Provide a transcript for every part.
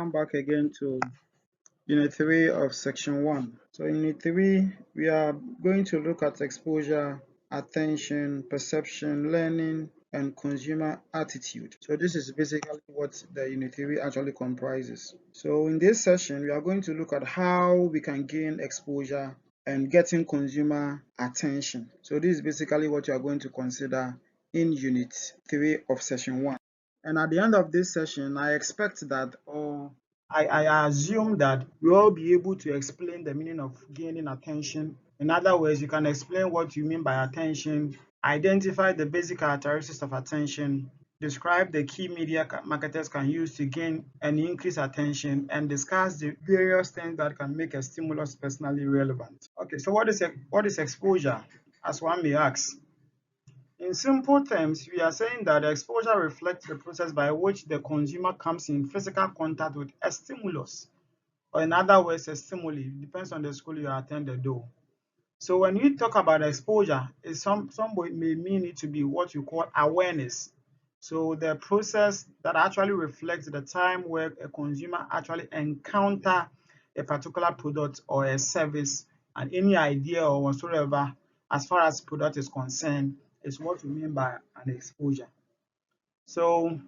welcome back again to Unit 3 of Section 1. So in Unit 3, we are going to look at exposure, attention, perception, learning, and consumer attitude. So this is basically what the Unit 3 actually comprises. So in this session, we are going to look at how we can gain exposure and getting consumer attention. So this is basically what you are going to consider in Unit 3 of Session 1. And at the end of this session, I expect that, or I assume that we will be able to explain the meaning of gaining attention. In other words, you can explain what you mean by attention, identify the basic characteristics of attention, describe the key media marketers can use to gain and increase attention, and discuss the various things that can make a stimulus personally relevant. Okay, so what is exposure, as one may ask? In simple terms, we are saying that exposure reflects the process by which the consumer comes in physical contact with a stimulus, or in other words, a stimuli. It depends on the school you attended though. So when we talk about exposure, somebody may mean it to be what you call awareness. So the process that actually reflects the time where a consumer actually encounter a particular product or a service, and any idea or whatsoever as far as product is concerned is what we mean by an exposure. So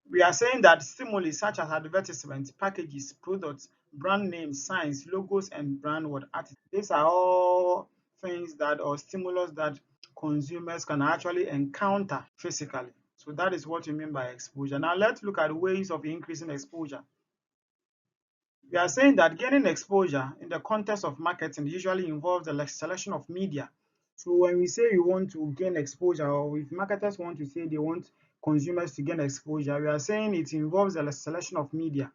we are saying that stimuli such as advertisements, packages, products, brand names, signs, logos, and brand word artists. These are all things that or stimulus that consumers can actually encounter physically. So that is what we mean by exposure. Now let's look at ways of increasing exposure. We are saying that gaining exposure in the context of marketing usually involves the selection of media. So when we say we want to gain exposure, or if marketers want to say they want consumers to gain exposure, we are saying it involves the selection of media.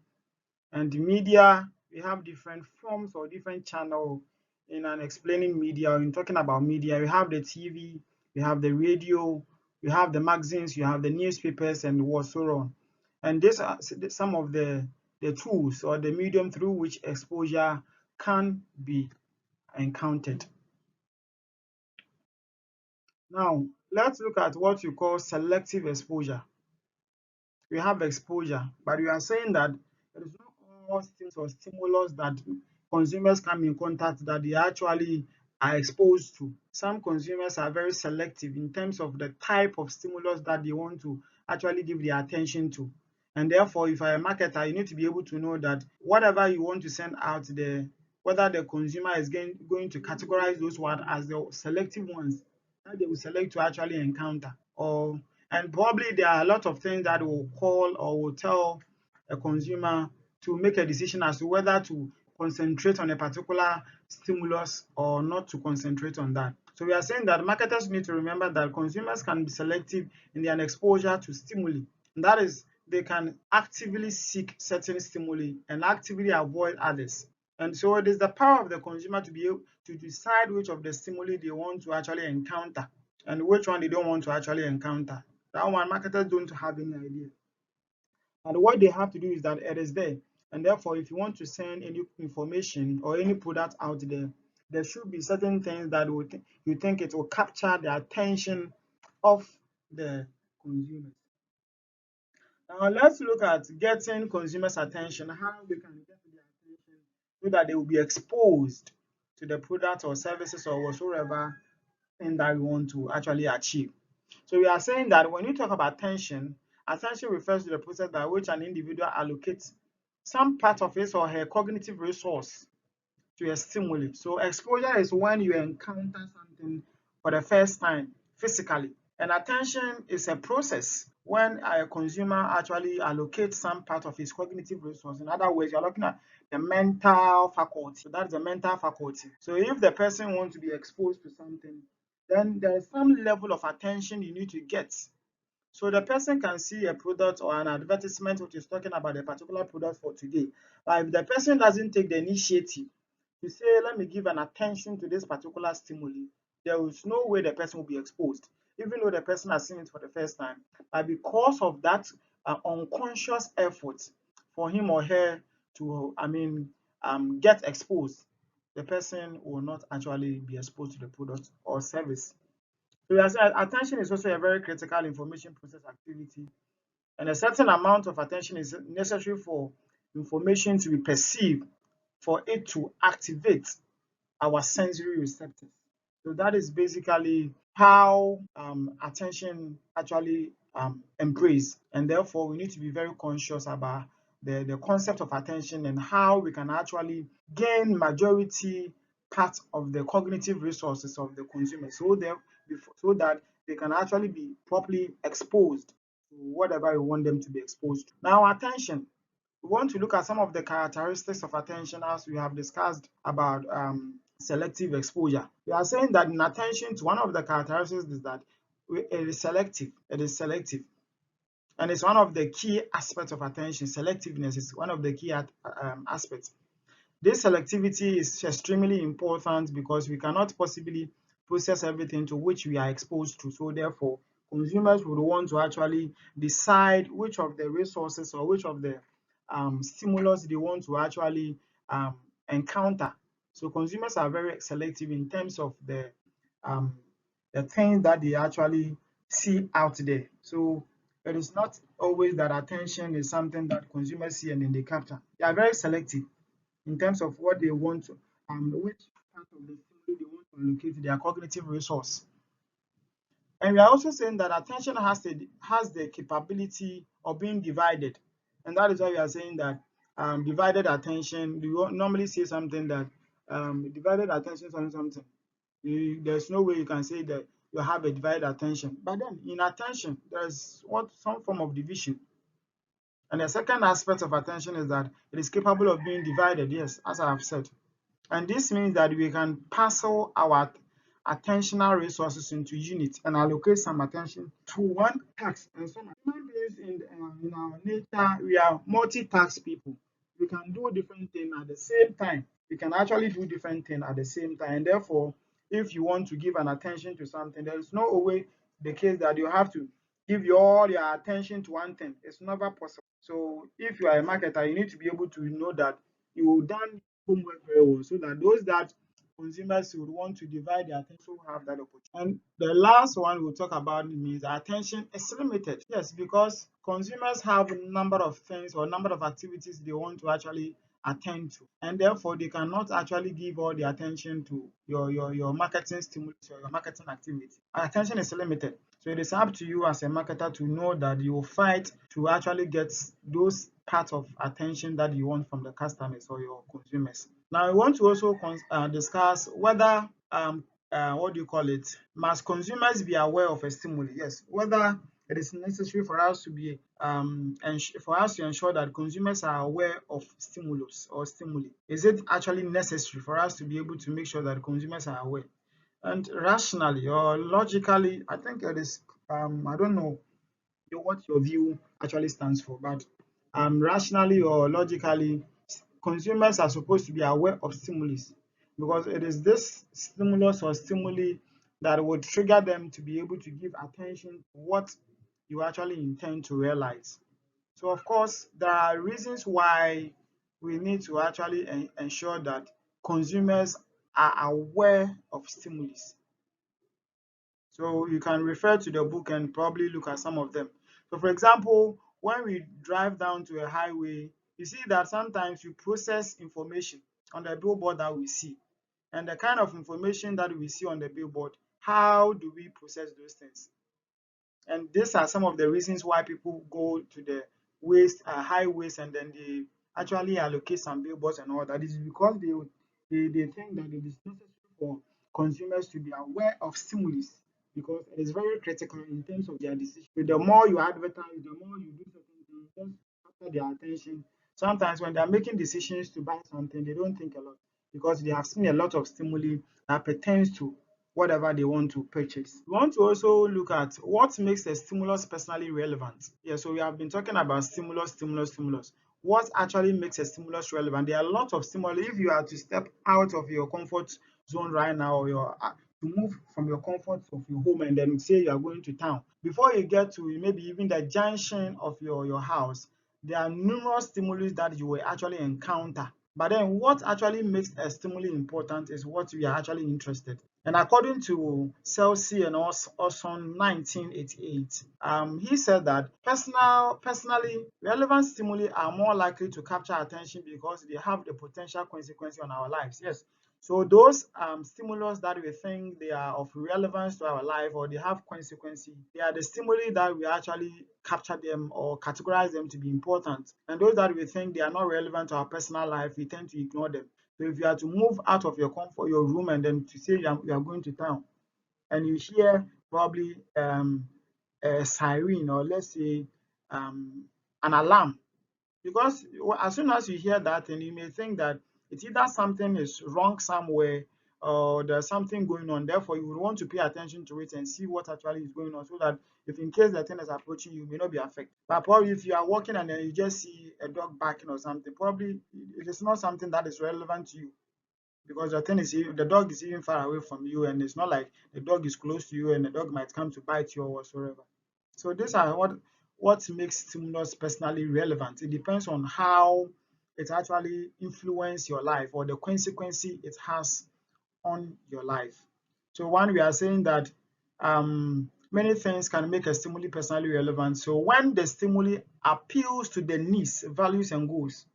And the media, we have different forms or different channels in an explaining media, or in talking about media. We have the TV, we have the radio, we have the magazines, you have the newspapers, and so on. And these are some of the tools or the medium through which exposure can be encountered. Now, let's look at what you call selective exposure. We have exposure, but we are saying that there is not all things or stimulus that consumers come in contact that they actually are exposed to. Some consumers are very selective in terms of the type of stimulus that they want to actually give their attention to. And therefore, if you're a marketer, you need to be able to know that whatever you want to send out there, whether the consumer is going to categorize those words as the selective ones that they will select to actually encounter, and probably there are a lot of things that will call or will tell a consumer to make a decision as to whether to concentrate on a particular stimulus or not to concentrate on that. So we are saying that marketers need to remember that consumers can be selective in their exposure to stimuli. And that is, they can actively seek certain stimuli and actively avoid others. And so it is the power of the consumer to be able to decide which of the stimuli they want to actually encounter and which one they don't want to actually encounter. That one, marketers don't have any idea. And what they have to do is that it is there. And therefore, if you want to send any information or any product out there, there should be certain things that you think it will capture the attention of the consumers. Now, let's look at getting consumers' attention, how we can get their attention so that they will be exposed to the product or services or whatsoever thing that we want to actually achieve. So we are saying that when you talk about attention, attention refers to the process by which an individual allocates some part of his or her cognitive resource to a stimuli. So exposure is when you encounter something for the first time physically. And attention is a process when a consumer actually allocates some part of his cognitive resource. In other words, you're looking at the mental faculty. So that's the mental faculty. So if the person wants to be exposed to something, then there is some level of attention you need to get. So the person can see a product or an advertisement which is talking about a particular product for today. But if the person doesn't take the initiative to say, let me give an attention to this particular stimuli, there is no way the person will be exposed, even though the person has seen it for the first time. But because of that unconscious effort for him or her to, get exposed, the person will not actually be exposed to the product or service. So as attention is also a very critical information process activity, and a certain amount of attention is necessary for information to be perceived for it to activate our sensory receptors. So that is basically how attention actually embrace, and therefore we need to be very conscious about the concept of attention and how we can actually gain majority part of the cognitive resources of the consumer, so that they can actually be properly exposed to whatever we want them to be exposed to. Now, attention. We want to look at some of the characteristics of attention as we have discussed about selective exposure. We are saying that in attention, one of the characteristics is that it is selective. It is selective. And it's one of the key aspects of attention. Selectiveness is one of the key aspects. This selectivity is extremely important because we cannot possibly process everything to which we are exposed to. So therefore, consumers would want to actually decide which of the resources or which of the stimulus they want to actually encounter. So consumers are very selective in terms of um, the things that they actually see out there. So it is not always that attention is something that consumers see and then they capture. They are very selective in terms of what they want to, which part of the stimuli they want to allocate their cognitive resource. And we are also saying that attention has the capability of being divided. And that is why we are saying that divided attention, we normally say something that divided attention on something. There's no way you can say that you have a divided attention. But then in attention, there's some form of division. And the second aspect of attention is that it is capable of being divided, yes, as I have said. And this means that we can parcel our attentional resources into units and allocate some attention to one task. And some human beings in our nature, we are multitask people. We can do different things at the same time. We can actually do different things at the same time. And therefore, if you want to give an attention to something, there is no way the case that you have to give all your attention to one thing. It's never possible. So if you are a marketer, you need to be able to know that you will done homework very well, so that those that consumers would want to divide their attention will have that opportunity. And the last one we'll talk about means attention is limited. Yes, because consumers have a number of things or number of activities they want to actually attend to, and therefore they cannot actually give all the attention to your marketing stimulus or your marketing activity. Attention is limited, so it is up to you as a marketer to know that you will fight to actually get those part of attention that you want from the customers or your consumers. Now, we want to also discuss whether what do you call it? Must consumers be aware of a stimuli? Yes, whether it is necessary for us to be for us to ensure that consumers are aware of stimulus or stimuli. Is it actually necessary for us to be able to make sure that consumers are aware? And rationally or logically, I think it is. I don't know what your view actually stands for, but rationally or logically, consumers are supposed to be aware of stimulus, because it is this stimulus or stimuli that would trigger them to be able to give attention to what you actually intend to realize. So of course, there are reasons why we need to actually ensure that consumers are aware of stimulus. So you can refer to the book and probably look at some of them. So for example, when we drive down to a highway, you see that sometimes you process information on the billboard that we see. And the kind of information that we see on the billboard, how do we process those things? And these are some of the reasons why people go to the highways and then they actually allocate some billboards and all that. Is because they think that it is necessary for consumers to be aware of stimulus, because it is very critical in terms of their decision. So the more you advertise, the more you do certain things just after their attention. Sometimes when they are making decisions to buy something, they don't think a lot because they have seen a lot of stimuli that pertains to whatever they want to purchase. We want to also look at what makes a stimulus personally relevant. Yeah, so we have been talking about stimulus. What actually makes a stimulus relevant? There are a lot of stimuli. If you are to step out of your comfort zone right now, or to move from your comfort of your home and then say you are going to town, before you get to maybe even the junction of your house, there are numerous stimuli that you will actually encounter. But then what actually makes a stimuli important is what we are actually interested in. And according to Celsi and Orson 1988, he said that personally, relevant stimuli are more likely to capture attention because they have the potential consequence on our lives. Yes. So those stimulus that we think they are of relevance to our life or they have consequences, they are the stimuli that we actually capture them or categorize them to be important. And those that we think they are not relevant to our personal life, we tend to ignore them. So if you are to move out of your comfort, your room, and then to say you are going to town, and you hear probably a siren or let's say an alarm, because as soon as you hear that, and you may think that it's either something is wrong somewhere or there's something going on. Therefore, you would want to pay attention to it and see what actually is going on, so that if in case the thing is approaching you, you may not be affected. But probably if you are walking and then you just see a dog barking or something, probably it is not something that is relevant to you, because the thing is the dog is even far away from you, and it's not like the dog is close to you and the dog might come to bite you or whatsoever. So these are what makes stimulus personally relevant. It depends on how it actually influences your life or the consequence it has on your life. So one, we are saying that many things can make a stimuli personally relevant. So when the stimuli appeals to the needs, values, and goals.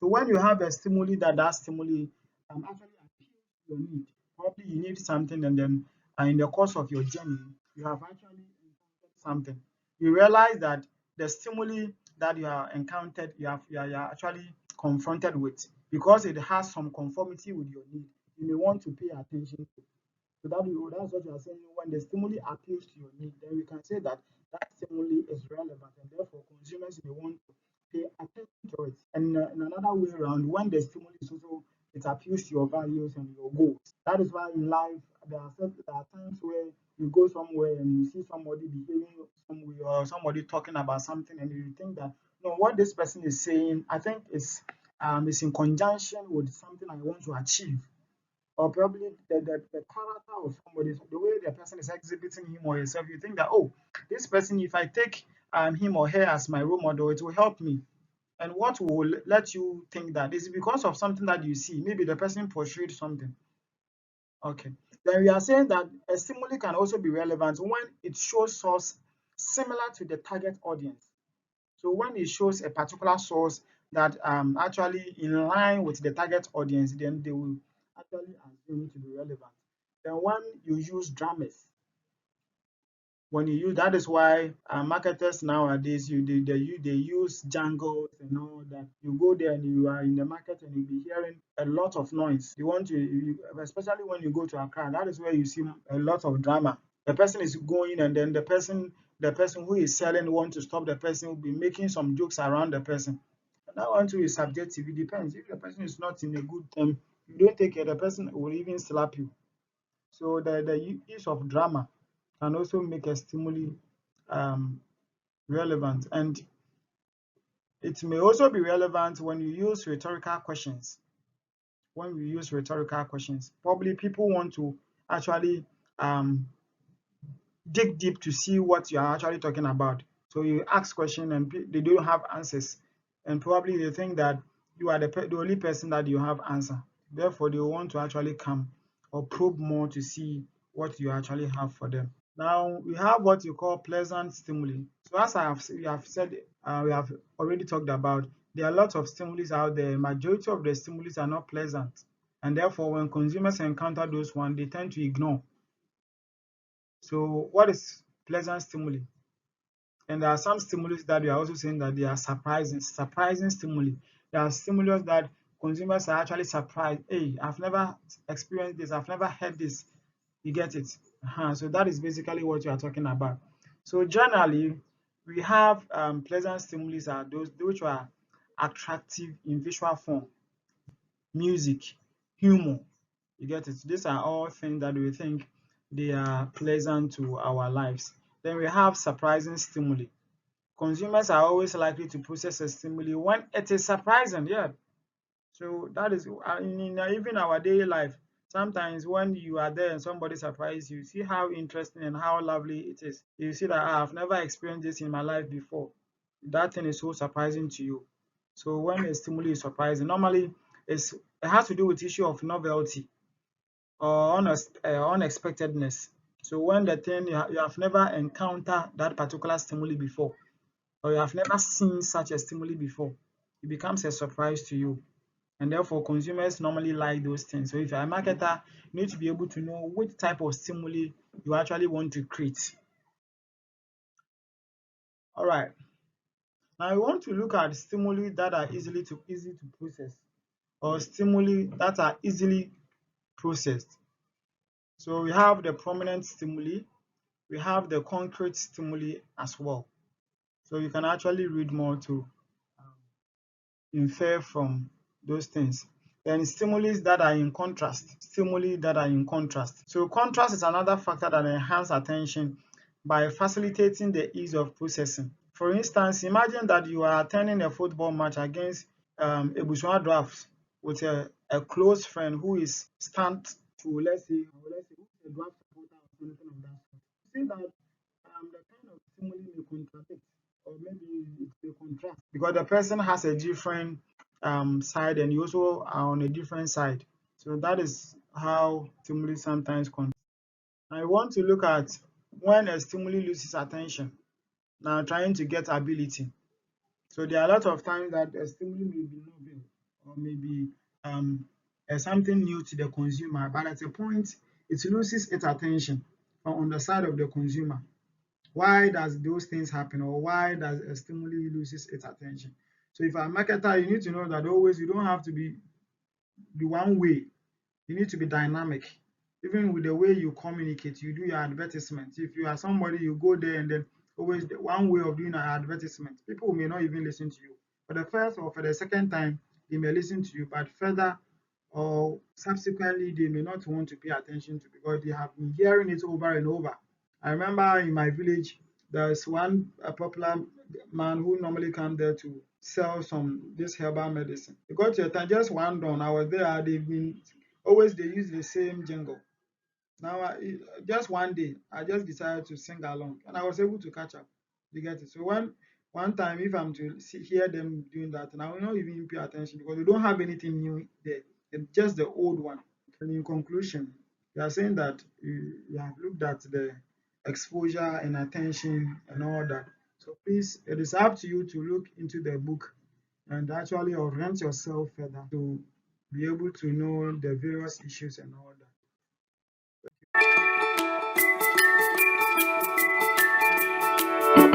So when you have a stimuli that stimuli actually appeals to your need, probably you need something, and then in the course of your journey, you have actually encountered something. You realize that the stimuli that you have encountered, you are actually confronted with, because it has some conformity with your need. You may want to pay attention to. So that's what you are saying. When the stimuli appeals to your need, then we can say that that stimuli is relevant, and therefore consumers may want to pay attention to it. And in another way around, when the stimuli is also it appeals to your values and your goals. That is why in life there are times where you go somewhere and you see somebody behaving some way or somebody talking about something, and you think that no, what this person is saying, I think is in conjunction with something I want to achieve, or probably the character of somebody, the way the person is exhibiting him or herself, you think that, oh, this person, if I take him or her as my role model, it will help me. And what will let you think that is because of something that you see. Maybe the person portrayed something. Okay. Then we are saying that a stimuli can also be relevant when it shows source similar to the target audience. So when it shows a particular source that actually in line with the target audience, then they will actually assume to be relevant. Then when you use dramas, when you use that is why marketers nowadays they use jangles and all that. You go there and you are in the market and you'll be hearing a lot of noise. Especially when you go to Accra, that is where you see a lot of drama. The person is going, and then the person who is selling want to stop the person, will be making some jokes around the person. And that one too is subjective. It depends. If the person is not in a good term, you don't take care, the person will even slap you. So the use of drama can also make a stimuli um, relevant, and it may also be relevant when you use rhetorical questions. When we use rhetorical questions, probably people want to actually dig deep to see what you are actually talking about. So you ask questions and they don't have answers, and probably they think that you are the only person that you have answer. Therefore, they want to actually come or probe more to see what you actually have for them. Now we have what you call pleasant stimuli. So as we have said, we have already talked about, there are lots of stimuli out there. Majority of the stimuli are not pleasant, and therefore when consumers encounter those ones, they tend to ignore. So what is pleasant stimuli? And there are some stimuli that we are also saying that they are surprising stimuli. There are stimuli that consumers are actually surprised. Hey, I've never experienced this. I've never heard this. You get it? So that is basically what you are talking about. So generally, we have pleasant stimuli are those which are attractive in visual form, music, humor. You get it? These are all things that we think they are pleasant to our lives. Then we have surprising stimuli. Consumers are always likely to process a stimuli when it is surprising. Yeah. So that is even our daily life. Sometimes when you are there and somebody surprises you, see how interesting and how lovely it is. You see that I've never experienced this in my life before. That thing is so surprising to you. So when a stimuli is surprising, normally it has to do with issue of novelty or unexpectedness. So when the thing you have never encountered that particular stimuli before, or you have never seen such a stimuli before, it becomes a surprise to you. And therefore, consumers normally like those things. So if you're a marketer, you need to be able to know which type of stimuli you actually want to create. All right. Now we want to look at stimuli that are easy to process, or stimuli that are easily processed. So we have the prominent stimuli, we have the concrete stimuli as well. So you can actually read more to infer from those things. Then stimuli that are in contrast. So contrast is another factor that enhances attention by facilitating the ease of processing. For instance, imagine that you are attending a football match against a bourgeois draft with a close friend who is stand to, let's say, who's a draft supporter or something of that sort. You see that the kind of stimuli may contradict, or maybe it may contrast, because the person has a different side and you also are on a different side. So that is how stimuli sometimes contrast. I want to look at when a stimuli loses attention, now trying to get ability. So there are a lot of times that a stimuli may be novel, or maybe um, something new to the consumer, but at a point it loses its attention on the side of the consumer. Why does those things happen, or why does a stimuli loses its attention? So if you're a marketer, you need to know that always you don't have to be the one way. You need to be dynamic. Even with the way you communicate, you do your advertisement. If you are somebody, you go there and then always the one way of doing an advertisement. People may not even listen to you. For the first or for the second time, they may listen to you, but further or subsequently, they may not want to pay attention to, because they have been hearing it over and over. I remember in my village, there's one a popular man who normally come there to sell some this herbal medicine. It got to a time, just one dawn, I was there, they've been always they use the same jingle. Now, just one day, I just decided to sing along, and I was able to catch up. You get it? So when one time, if I'm to hear them doing that, and I will not even pay attention, because they don't have anything new there. It's just the old one. And in conclusion, you are saying that you have looked at the exposure and attention and all that. So please, it is up to you to look into the book and actually orient yourself further to be able to know the various issues and all that.